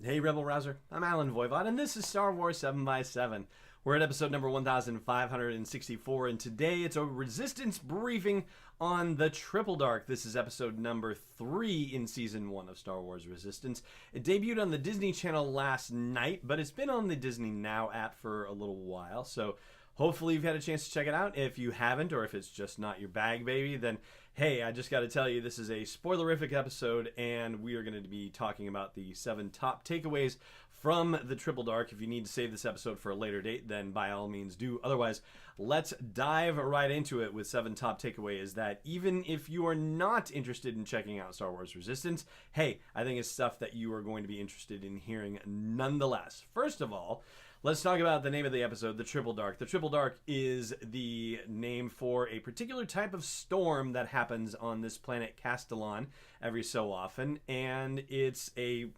Hey Rebel Rouser, I'm Alan Voivod, and this is Star Wars 7x7. We're at episode number 1564, and today it's a Resistance briefing on the Triple Dark. This is episode number 3 in Season 1 of Star Wars Resistance. It debuted on the Disney Channel last night, but it's been on the Disney Now app for a little while, so hopefully you've had a chance to check it out. If you haven't, or if it's just not your bag, baby, then hey, I just got to tell you, this is a spoilerific episode, and we are going to be talking about the 7 top takeaways from the Triple Dark. If you need to save this episode for a later date, then by all means do. Otherwise, let's dive right into it with 7 top takeaways that even if you are not interested in checking out Star Wars Resistance, hey, I think it's stuff that you are going to be interested in hearing nonetheless. First of all, let's talk about the name of the episode, the Triple Dark. The Triple Dark is the name for a particular type of storm that happens on this planet Castellon every so often, and it's a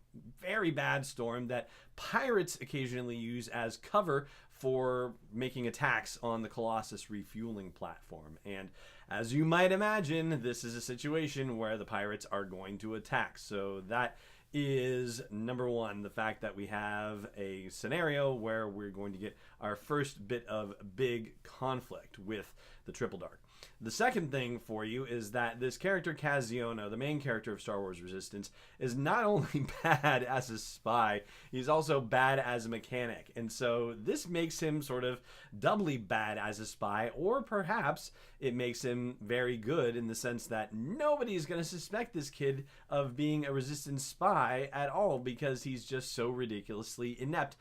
very bad storm that pirates occasionally use as cover for making attacks on the Colossus refueling platform. And as you might imagine, this is a situation where the pirates are going to attack. So that is number 1, the fact that we have a scenario where we're going to get our first bit of big conflict with the Triple Dark. The second thing for you is that this character Kaziono, the main character of Star Wars Resistance, is not only bad as a spy, he's also bad as a mechanic. And so this makes him sort of doubly bad as a spy, or perhaps it makes him very good in the sense that nobody's going to suspect this kid of being a Resistance spy at all because he's just so ridiculously inept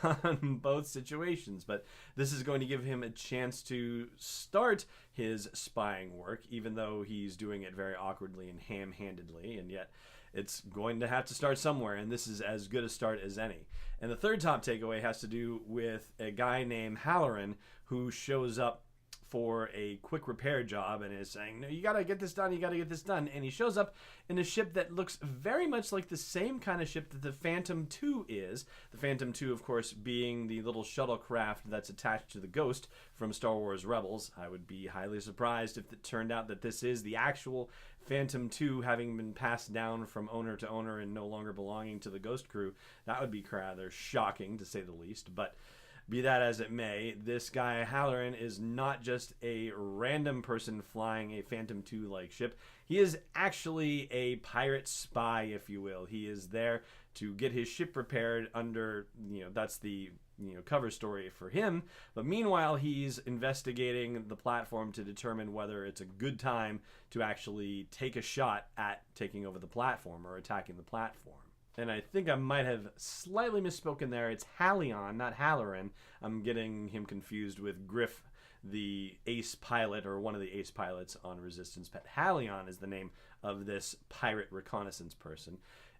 on both situations. But this is going to give him a chance to start his spying work, even though he's doing it very awkwardly and ham-handedly, and yet it's going to have to start somewhere, and this is as good a start as any. And the third top takeaway has to do with a guy named Halloran who shows up for a quick repair job and is saying, no, you gotta get this done, you gotta get this done. And he shows up in a ship that looks very much like the same kind of ship that the Phantom II is. The Phantom II, of course, being the little shuttlecraft that's attached to the Ghost from Star Wars Rebels. I would be highly surprised if it turned out that this is the actual Phantom II, having been passed down from owner to owner and no longer belonging to the Ghost crew. That would be rather shocking, to say the least. But be that as it may, this guy Halloran is not just a random person flying a Phantom II-like ship. He is actually a pirate spy, if you will. He is there to get his ship repaired under, that's the cover story for him. But meanwhile, he's investigating the platform to determine whether it's a good time to actually take a shot at taking over the platform or attacking the platform. And I think I might have slightly misspoken there. It's Hallion, not Halloran. I'm getting him confused with Griff, the ace pilot, or one of the ace pilots on Resistance. But Hallion is the name of this pirate reconnaissance person.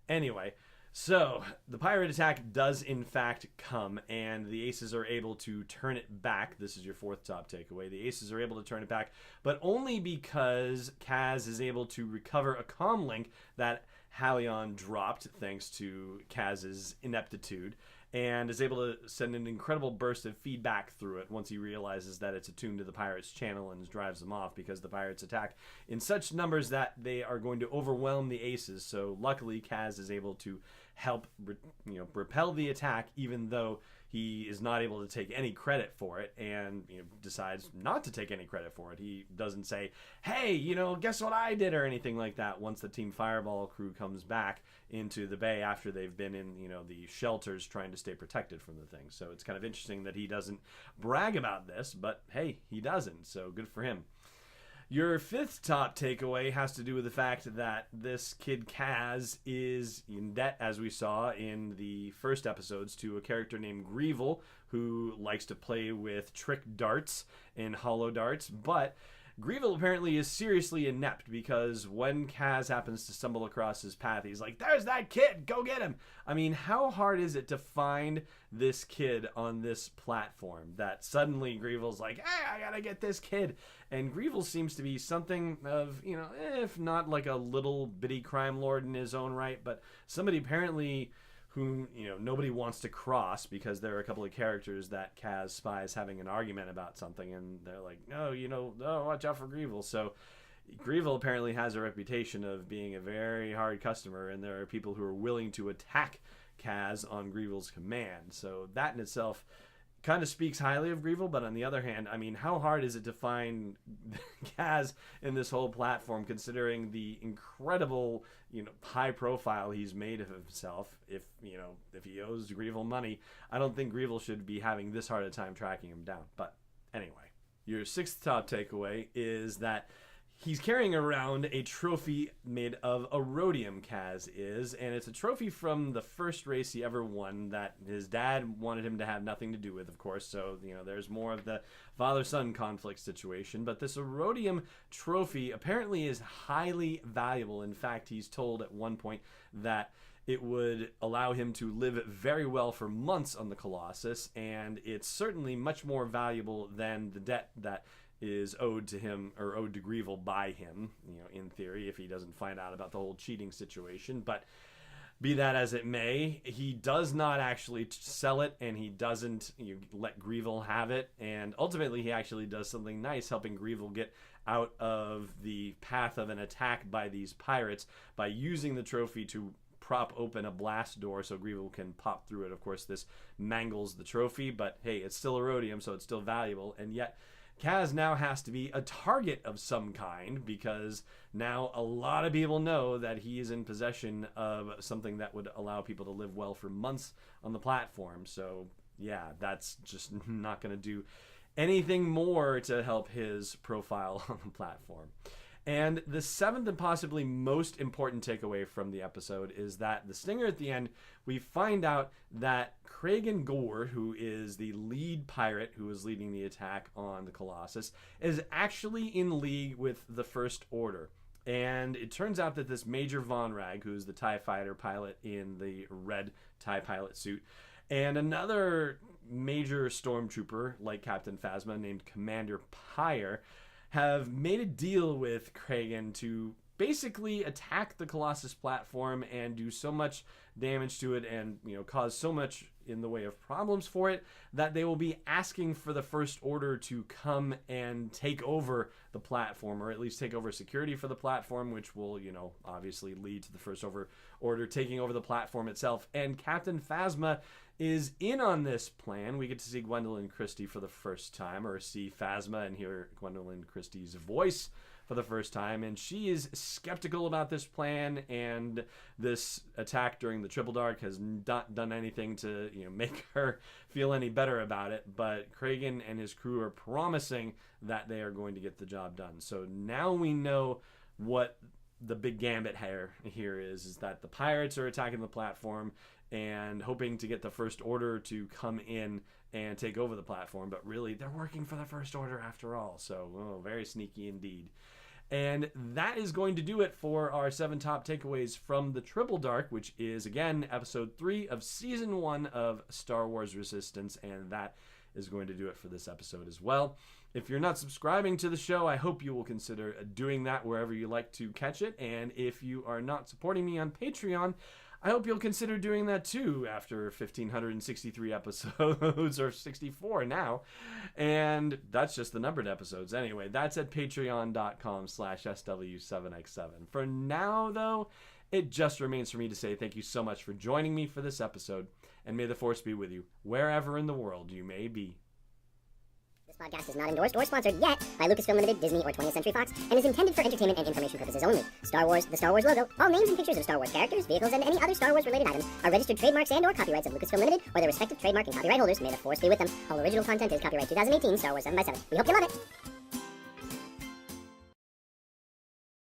Anyway, so the pirate attack does in fact come, and the aces are able to turn it back. This is your 4th top takeaway. The aces are able to turn it back, but only because Kaz is able to recover a comm link that Hallion dropped thanks to Kaz's ineptitude, and is able to send an incredible burst of feedback through it once he realizes that it's attuned to the pirates' channel and drives them off, because the pirates attack in such numbers that they are going to overwhelm the aces. So luckily Kaz is able to help repel the attack, even though he is not able to take any credit for it, and decides not to take any credit for it. He doesn't say, hey, guess what I did, or anything like that once the Team Fireball crew comes back into the bay after they've been in the shelters trying to stay protected from the thing. So it's kind of interesting that he doesn't brag about this, but hey, he doesn't, so good for him. Your 5th top takeaway has to do with the fact that this kid Kaz is in debt, as we saw in the first episodes, to a character named Greevil, who likes to play with trick darts and hollow darts. But Greevil apparently is seriously inept, because when Kaz happens to stumble across his path, he's like, there's that kid, go get him. I mean, how hard is it to find this kid on this platform that suddenly Greevil's like, hey, I gotta get this kid? And Greevil seems to be something of, if not like a little bitty crime lord in his own right, but somebody apparently whom nobody wants to cross, because there are a couple of characters that Kaz spies having an argument about something, and they're like, no, watch out for Greevil. So Greevil apparently has a reputation of being a very hard customer, and there are people who are willing to attack Kaz on Grievel's command. So that in itself kind of speaks highly of Grievel, but on the other hand, I mean, how hard is it to find Kaz in this whole platform, considering the incredible, high profile he's made of himself? If he owes Grievel money, I don't think Grievel should be having this hard a time tracking him down. But anyway, your sixth top takeaway is that he's carrying around a trophy made of Erodium, Kaz is, and it's a trophy from the first race he ever won that his dad wanted him to have nothing to do with, of course, so, there's more of the father-son conflict situation, but this Erodium trophy apparently is highly valuable. In fact, he's told at one point that it would allow him to live very well for months on the Colossus, and it's certainly much more valuable than the debt that is owed to him, or owed to Grievel by him, in theory, if he doesn't find out about the whole cheating situation. But be that as it may, he does not actually sell it, and he doesn't let Grievel have it, and ultimately he actually does something nice, helping Grievel get out of the path of an attack by these pirates by using the trophy to prop open a blast door so Grievel can pop through it. Of course, this mangles the trophy, but hey, it's still Erodium, so it's still valuable, and yet Kaz now has to be a target of some kind, because now a lot of people know that he is in possession of something that would allow people to live well for months on the platform. So yeah, that's just not going to do anything more to help his profile on the platform. And the seventh and possibly most important takeaway from the episode is that the stinger at the end, we find out that Kragan Gore, who is the lead pirate who is leading the attack on the Colossus, is actually in league with the First Order. And it turns out that this Major Von Rag, who's the TIE fighter pilot in the red TIE pilot suit, and another major stormtrooper like Captain Phasma named Commander Pyre, have made a deal with Kragan to basically attack the Colossus platform and do so much damage to it and cause so much in the way of problems for it that they will be asking for the First Order to come and take over the platform, or at least take over security for the platform, which will obviously lead to the First Order taking over the platform itself. And Captain Phasma is in on this plan. We get to see Gwendolyn Christie for the first time, or see Phasma and hear Gwendolyn Christie's voice for the first time, and she is skeptical about this plan, and this attack during the Triple Dark has not done anything to make her feel any better about it. But Kragan and his crew are promising that they are going to get the job done. So now we know what the big gambit here is that the pirates are attacking the platform and hoping to get the First Order to come in and take over the platform, but really they're working for the First Order after all. So very sneaky indeed. And that is going to do it for our 7 top takeaways from the Triple Dark, which is, again, episode 3 of season 1 of Star Wars Resistance, and that is going to do it for this episode as well. If you're not subscribing to the show, I hope you will consider doing that wherever you like to catch it. And if you are not supporting me on Patreon, I hope you'll consider doing that too after 1,563 episodes, or 64 now. And that's just the numbered episodes. Anyway, that's at patreon.com/SW7X7. For now, though, it just remains for me to say thank you so much for joining me for this episode, and may the Force be with you wherever in the world you may be. This podcast is not endorsed or sponsored yet by Lucasfilm Limited, Disney, or 20th Century Fox, and is intended for entertainment and information purposes only. Star Wars, the Star Wars logo, all names and pictures of Star Wars characters, vehicles, and any other Star Wars-related items are registered trademarks and/or copyrights of Lucasfilm Limited or their respective trademark and copyright holders. May the Force be with them. All original content is copyright 2018 Star Wars 7x7. We hope you love it.